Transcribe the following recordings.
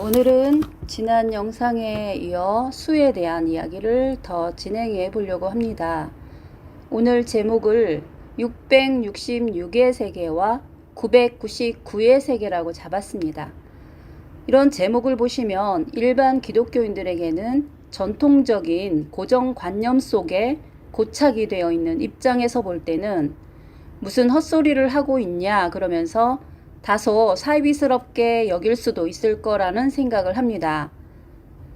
오늘은 지난 영상에 이어 수에 대한 이야기를 더 진행해 보려고 합니다. 오늘 제목을 666의 세계와 999의 세계라고 잡았습니다. 이런 제목을 보시면 일반 기독교인들에게는 전통적인 고정관념 속에 고착이 되어 있는 입장에서 볼 때는 무슨 헛소리를 하고 있냐 그러면서 다소 사이비스럽게 여길 수도 있을 거라는 생각을 합니다.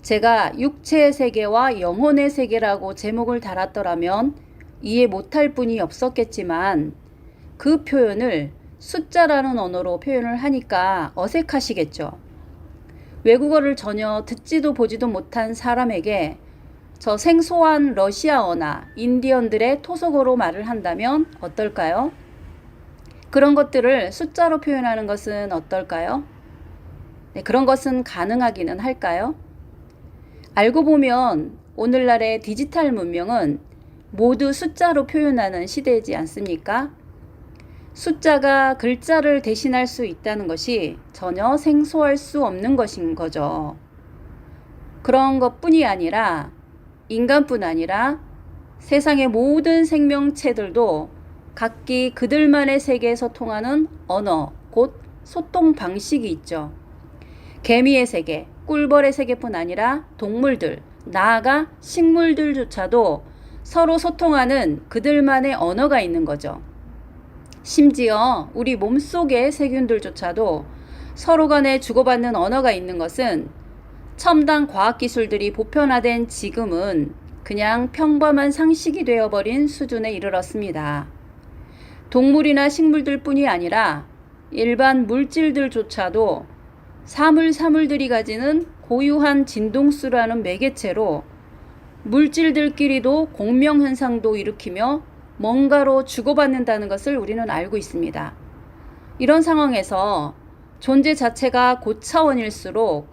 제가 육체의 세계와 영혼의 세계라고 제목을 달았더라면 이해 못할 분이 없었겠지만 그 표현을 숫자라는 언어로 표현을 하니까 어색하시겠죠. 외국어를 전혀 듣지도 보지도 못한 사람에게 저 생소한 러시아어나 인디언들의 토속어로 말을 한다면 어떨까요? 그런 것들을 숫자로 표현하는 것은 어떨까요? 네, 그런 것은 가능하기는 할까요? 알고 보면 오늘날의 디지털 문명은 모두 숫자로 표현하는 시대이지 않습니까? 숫자가 글자를 대신할 수 있다는 것이 전혀 생소할 수 없는 것인 거죠. 그런 것뿐이 아니라 인간뿐 아니라 세상의 모든 생명체들도 각기 그들만의 세계에서 통하는 언어, 곧 소통 방식이 있죠. 개미의 세계, 꿀벌의 세계뿐 아니라 동물들, 나아가 식물들조차도 서로 소통하는 그들만의 언어가 있는 거죠. 심지어 우리 몸속의 세균들조차도 서로 간에 주고받는 언어가 있는 것은 첨단 과학기술들이 보편화된 지금은 그냥 평범한 상식이 되어버린 수준에 이르렀습니다. 동물이나 식물들 뿐이 아니라 일반 물질들조차도 사물들이 가지는 고유한 진동수라는 매개체로 물질들끼리도 공명현상도 일으키며 뭔가로 주고받는다는 것을 우리는 알고 있습니다. 이런 상황에서 존재 자체가 고차원일수록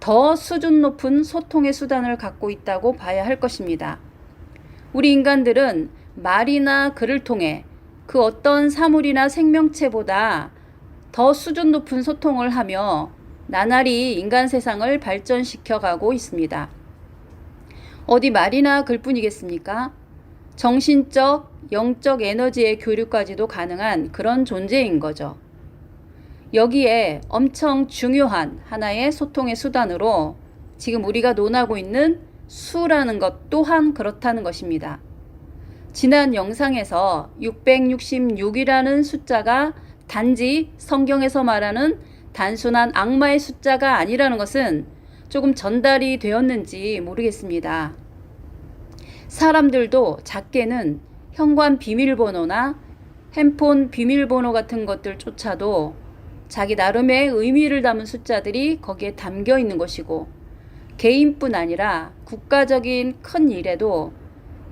더 수준 높은 소통의 수단을 갖고 있다고 봐야 할 것입니다. 우리 인간들은 말이나 글을 통해 그 어떤 사물이나 생명체보다 더 수준 높은 소통을 하며 나날이 인간 세상을 발전시켜 가고 있습니다. 어디 말이나 글뿐이겠습니까? 정신적, 영적 에너지의 교류까지도 가능한 그런 존재인 거죠. 여기에 엄청 중요한 하나의 소통의 수단으로 지금 우리가 논하고 있는 수라는 것 또한 그렇다는 것입니다. 지난 영상에서 666이라는 숫자가 단지 성경에서 말하는 단순한 악마의 숫자가 아니라는 것은 조금 전달이 되었는지 모르겠습니다. 사람들도 작게는 현관 비밀번호나 핸폰 비밀번호 같은 것들조차도 자기 나름의 의미를 담은 숫자들이 거기에 담겨 있는 것이고 개인뿐 아니라 국가적인 큰 일에도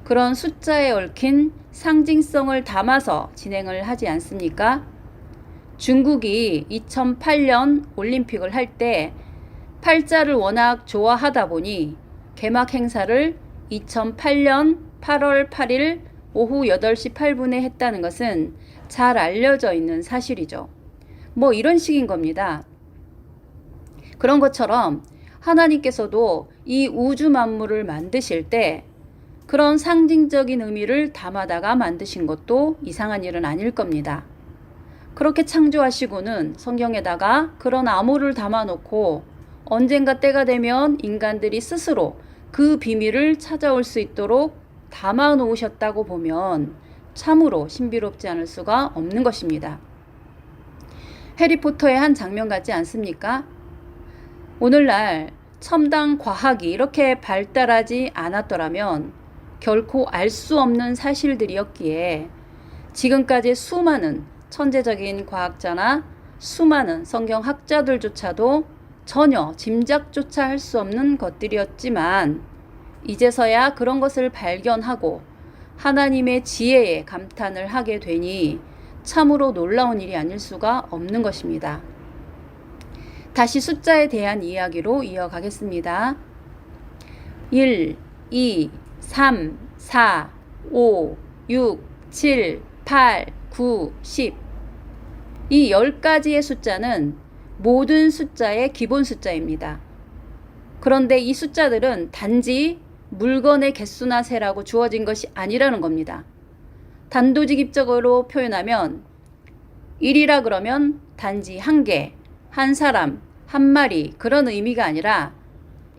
그런 숫자에 얽힌 상징성을 담아서 진행을 하지 않습니까? 중국이 2008년 올림픽을 할 때 팔자를 워낙 좋아하다 보니 개막 행사를 2008년 8월 8일 오후 8시 8분에 했다는 것은 잘 알려져 있는 사실이죠. 뭐 이런 식인 겁니다. 그런 것처럼 하나님께서도 이 우주 만물을 만드실 때 그런 상징적인 의미를 담아다가 만드신 것도 이상한 일은 아닐 겁니다. 그렇게 창조하시고는 성경에다가 그런 암호를 담아놓고 언젠가 때가 되면 인간들이 스스로 그 비밀을 찾아올 수 있도록 담아놓으셨다고 보면 참으로 신비롭지 않을 수가 없는 것입니다. 해리포터의 한 장면 같지 않습니까? 오늘날 첨단 과학이 이렇게 발달하지 않았더라면 결코 알 수 없는 사실들이었기에 지금까지 수많은 천재적인 과학자나 수많은 성경학자들조차도 전혀 짐작조차 할 수 없는 것들이었지만 이제서야 그런 것을 발견하고 하나님의 지혜에 감탄을 하게 되니 참으로 놀라운 일이 아닐 수가 없는 것입니다. 다시 숫자에 대한 이야기로 이어가겠습니다. 1, 2, 3, 4, 5, 6, 7, 8, 9, 10. 이 10가지의 숫자는 모든 숫자의 기본 숫자입니다. 그런데 이 숫자들은 단지 물건의 개수나 세라고 주어진 것이 아니라는 겁니다. 단도직입적으로 표현하면 1이라 그러면 단지 한 개, 한 사람, 한 마리 그런 의미가 아니라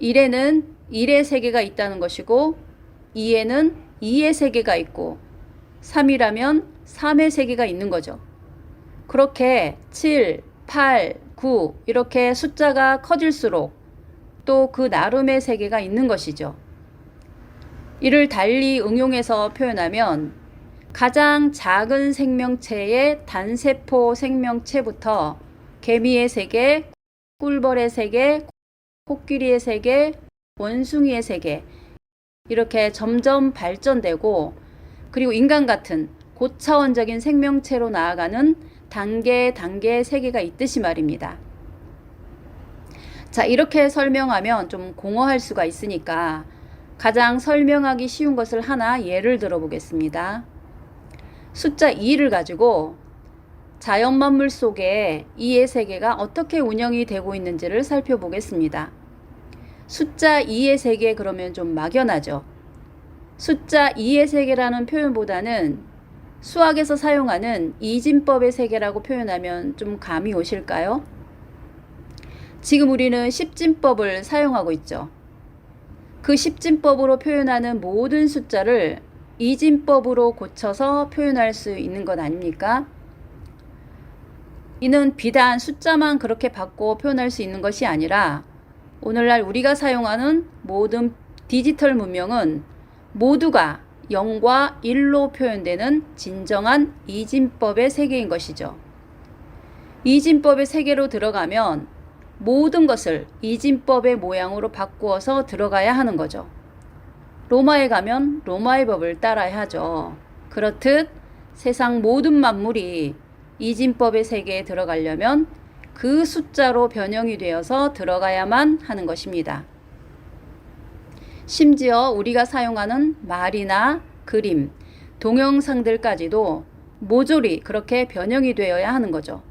1에는 1의 세계가 있다는 것이고 2에는 2의 세계가 있고 3이라면 3의 세계가 있는 거죠. 그렇게 7, 8, 9 이렇게 숫자가 커질수록 또 그 나름의 세계가 있는 것이죠. 이를 달리 응용해서 표현하면 가장 작은 생명체의 단세포 생명체부터 개미의 세계, 꿀벌의 세계, 코끼리의 세계, 원숭이의 세계 이렇게 점점 발전되고 그리고 인간 같은 고차원적인 생명체로 나아가는 단계의 세계가 있듯이 말입니다. 자, 이렇게 설명하면 좀 공허할 수가 있으니까 가장 설명하기 쉬운 것을 하나 예를 들어 보겠습니다. 숫자 2를 가지고 자연만물 속에 2의 세계가 어떻게 운영이 되고 있는지를 살펴보겠습니다. 숫자 2의 세계 그러면 좀 막연하죠. 숫자 2의 세계라는 표현보다는 수학에서 사용하는 이진법의 세계라고 표현하면 좀 감이 오실까요? 지금 우리는 십진법을 사용하고 있죠. 그 십진법으로 표현하는 모든 숫자를 이진법으로 고쳐서 표현할 수 있는 것 아닙니까? 이는 비단 숫자만 그렇게 바꿔 표현할 수 있는 것이 아니라 오늘날 우리가 사용하는 모든 디지털 문명은 모두가 0과 1로 표현되는 진정한 이진법의 세계인 것이죠. 이진법의 세계로 들어가면 모든 것을 이진법의 모양으로 바꾸어서 들어가야 하는 거죠. 로마에 가면 로마의 법을 따라야 하죠. 그렇듯 세상 모든 만물이 이진법의 세계에 들어가려면 그 숫자로 변형이 되어서 들어가야만 하는 것입니다. 심지어 우리가 사용하는 말이나 그림, 동영상들까지도 모조리 그렇게 변형이 되어야 하는 거죠.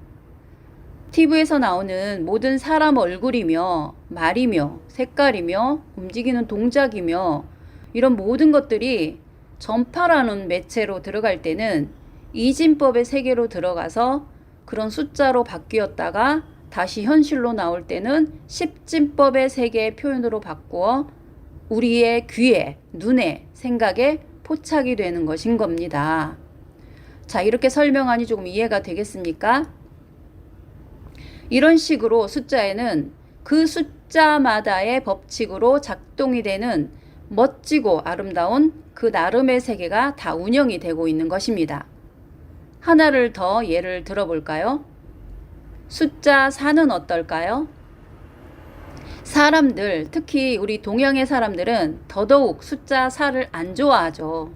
TV에서 나오는 모든 사람 얼굴이며 말이며 색깔이며 움직이는 동작이며 이런 모든 것들이 전파라는 매체로 들어갈 때는 이진법의 세계로 들어가서 그런 숫자로 바뀌었다가 다시 현실로 나올 때는 십진법의 세계의 표현으로 바꾸어 우리의 귀에, 눈에, 생각에 포착이 되는 것인 겁니다. 자, 이렇게 설명하니 조금 이해가 되겠습니까? 이런 식으로 숫자에는 그 숫자마다의 법칙으로 작동이 되는 멋지고 아름다운 그 나름의 세계가 다 운영이 되고 있는 것입니다. 하나를 더 예를 들어볼까요? 숫자 4는 어떨까요? 사람들, 특히 우리 동양의 사람들은 더더욱 숫자 4를 안 좋아하죠.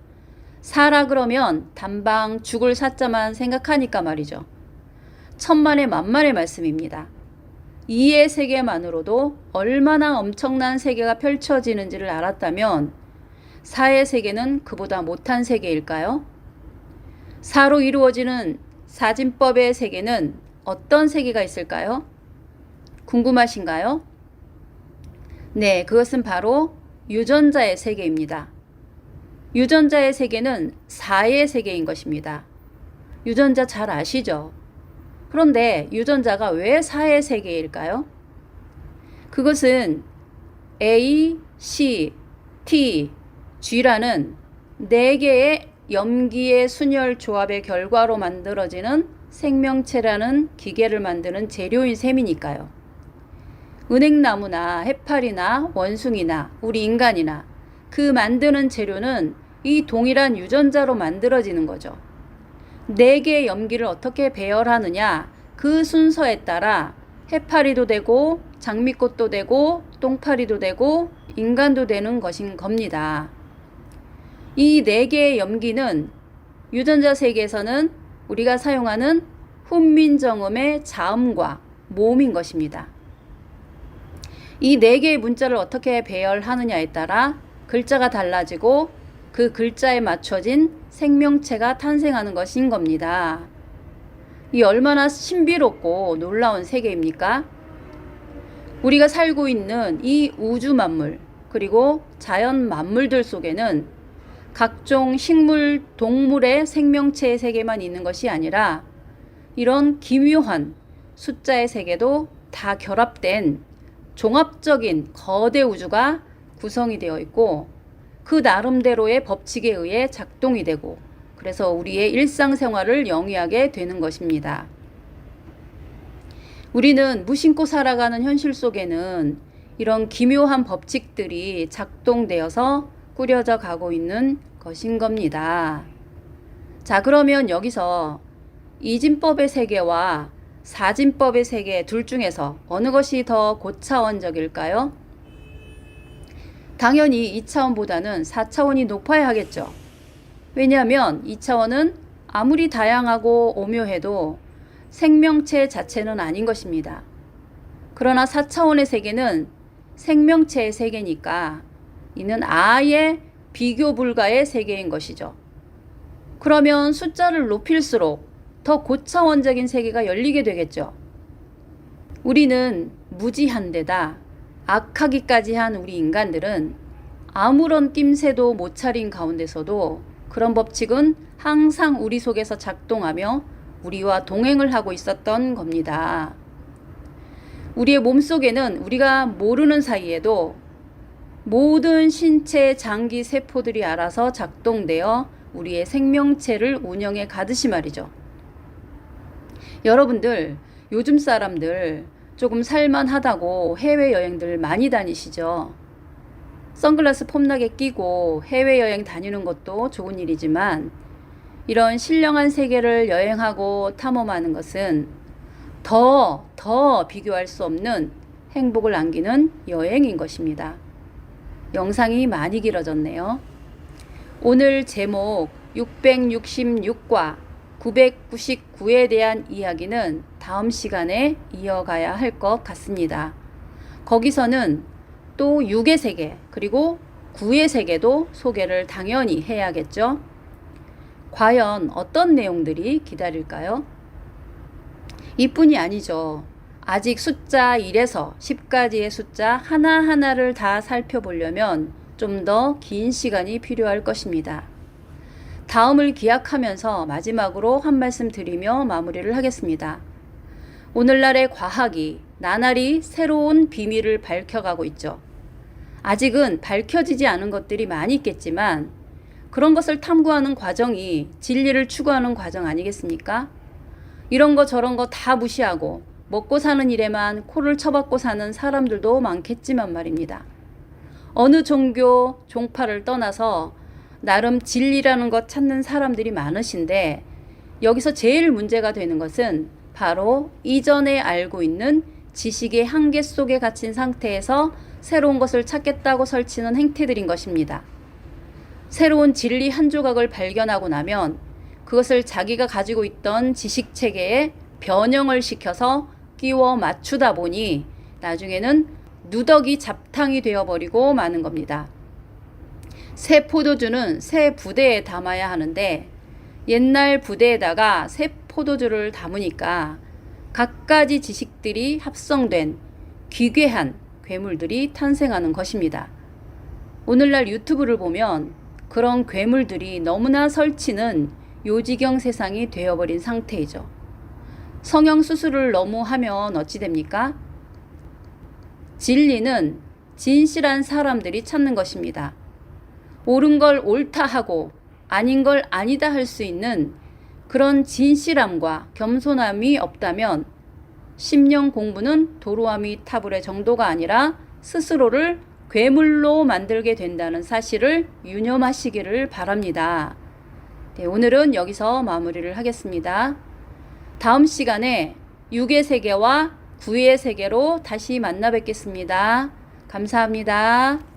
4라 그러면 단방 죽을 사자만 생각하니까 말이죠. 천만의 만만의 말씀입니다. 2의 세계만으로도 얼마나 엄청난 세계가 펼쳐지는지를 알았다면 4의 세계는 그보다 못한 세계일까요? 4로 이루어지는 사진법의 세계는 어떤 세계가 있을까요? 궁금하신가요? 네, 그것은 바로 유전자의 세계입니다. 유전자의 세계는 4의 세계인 것입니다. 유전자 잘 아시죠? 그런데 유전자가 왜 4의 세계일까요? 그것은 A, C, T, G라는 4개의 염기의 순혈 조합의 결과로 만들어지는 생명체라는 기계를 만드는 재료인 셈이니까요. 은행나무나 해파리나 원숭이나 우리 인간이나 그 만드는 재료는 이 동일한 유전자로 만들어지는 거죠. 4개의 염기를 어떻게 배열하느냐 그 순서에 따라 해파리도 되고 장미꽃도 되고 똥파리도 되고 인간도 되는 것인 겁니다. 이 4개의 염기는 유전자 세계에서는 우리가 사용하는 훈민정음의 자음과 모음인 것입니다. 이 4개의 문자를 어떻게 배열하느냐에 따라 글자가 달라지고 그 글자에 맞춰진 생명체가 탄생하는 것인 겁니다. 이 얼마나 신비롭고 놀라운 세계입니까? 우리가 살고 있는 이 우주 만물, 그리고 자연 만물들 속에는 각종 식물, 동물의 생명체의 세계만 있는 것이 아니라 이런 기묘한 숫자의 세계도 다 결합된 종합적인 거대 우주가 구성이 되어 있고, 그 나름대로의 법칙에 의해 작동이 되고, 그래서 우리의 일상생활을 영위하게 되는 것입니다. 우리는 무심코 살아가는 현실 속에는 이런 기묘한 법칙들이 작동되어서 꾸려져 가고 있는 것인 겁니다. 자, 그러면 여기서 이진법의 세계와 사진법의 세계 둘 중에서 어느 것이 더 고차원적일까요? 당연히 2차원보다는 4차원이 높아야 하겠죠. 왜냐하면 2차원은 아무리 다양하고 오묘해도 생명체 자체는 아닌 것입니다. 그러나 4차원의 세계는 생명체의 세계니까 이는 아예 비교 불가의 세계인 것이죠. 그러면 숫자를 높일수록 더 고차원적인 세계가 열리게 되겠죠. 우리는 무지한 데다 악하기까지 한 우리 인간들은 아무런 낌새도 못 차린 가운데서도 그런 법칙은 항상 우리 속에서 작동하며 우리와 동행을 하고 있었던 겁니다. 우리의 몸속에는 우리가 모르는 사이에도 모든 신체 장기 세포들이 알아서 작동되어 우리의 생명체를 운영해 가듯이 말이죠. 여러분들, 요즘 사람들 조금 살만하다고 해외여행들 많이 다니시죠? 선글라스 폼나게 끼고 해외여행 다니는 것도 좋은 일이지만 이런 신령한 세계를 여행하고 탐험하는 것은 더 비교할 수 없는 행복을 안기는 여행인 것입니다. 영상이 많이 길어졌네요. 오늘 제목 666과 999에 대한 이야기는 다음 시간에 이어가야 할 것 같습니다. 거기서는 또 6의 세계 그리고 9의 세계도 소개를 당연히 해야겠죠. 과연 어떤 내용들이 기다릴까요? 이뿐이 아니죠. 아직 숫자 1에서 10까지의 숫자 하나하나를 다 살펴보려면 좀 더 긴 시간이 필요할 것입니다. 다음을 기약하면서 마지막으로 한 말씀 드리며 마무리를 하겠습니다. 오늘날의 과학이 나날이 새로운 비밀을 밝혀가고 있죠. 아직은 밝혀지지 않은 것들이 많이 있겠지만 그런 것을 탐구하는 과정이 진리를 추구하는 과정 아니겠습니까? 이런 거 저런 거 다 무시하고 먹고 사는 일에만 코를 쳐박고 사는 사람들도 많겠지만 말입니다. 어느 종교, 종파를 떠나서 나름 진리라는 것 찾는 사람들이 많으신데 여기서 제일 문제가 되는 것은 바로 이전에 알고 있는 지식의 한계 속에 갇힌 상태에서 새로운 것을 찾겠다고 설치는 행태들인 것입니다. 새로운 진리 한 조각을 발견하고 나면 그것을 자기가 가지고 있던 지식 체계에 변형을 시켜서 끼워 맞추다 보니 나중에는 누더기 잡탕이 되어버리고 마는 겁니다. 새 포도주는 새 부대에 담아야 하는데 옛날 부대에다가 새 포도주를 담으니까 갖가지 지식들이 합성된 기괴한 괴물들이 탄생하는 것입니다. 오늘날 유튜브를 보면 그런 괴물들이 너무나 설치는 요지경 세상이 되어버린 상태이죠. 성형수술을 너무 하면 어찌 됩니까? 진리는 진실한 사람들이 찾는 것입니다. 옳은 걸 옳다 하고 아닌 걸 아니다 할 수 있는 그런 진실함과 겸손함이 없다면 심령 공부는 도로아미 타불의 정도가 아니라 스스로를 괴물로 만들게 된다는 사실을 유념하시기를 바랍니다. 네, 오늘은 여기서 마무리를 하겠습니다. 다음 시간에 6의 세계와 9의 세계로 다시 만나 뵙겠습니다. 감사합니다.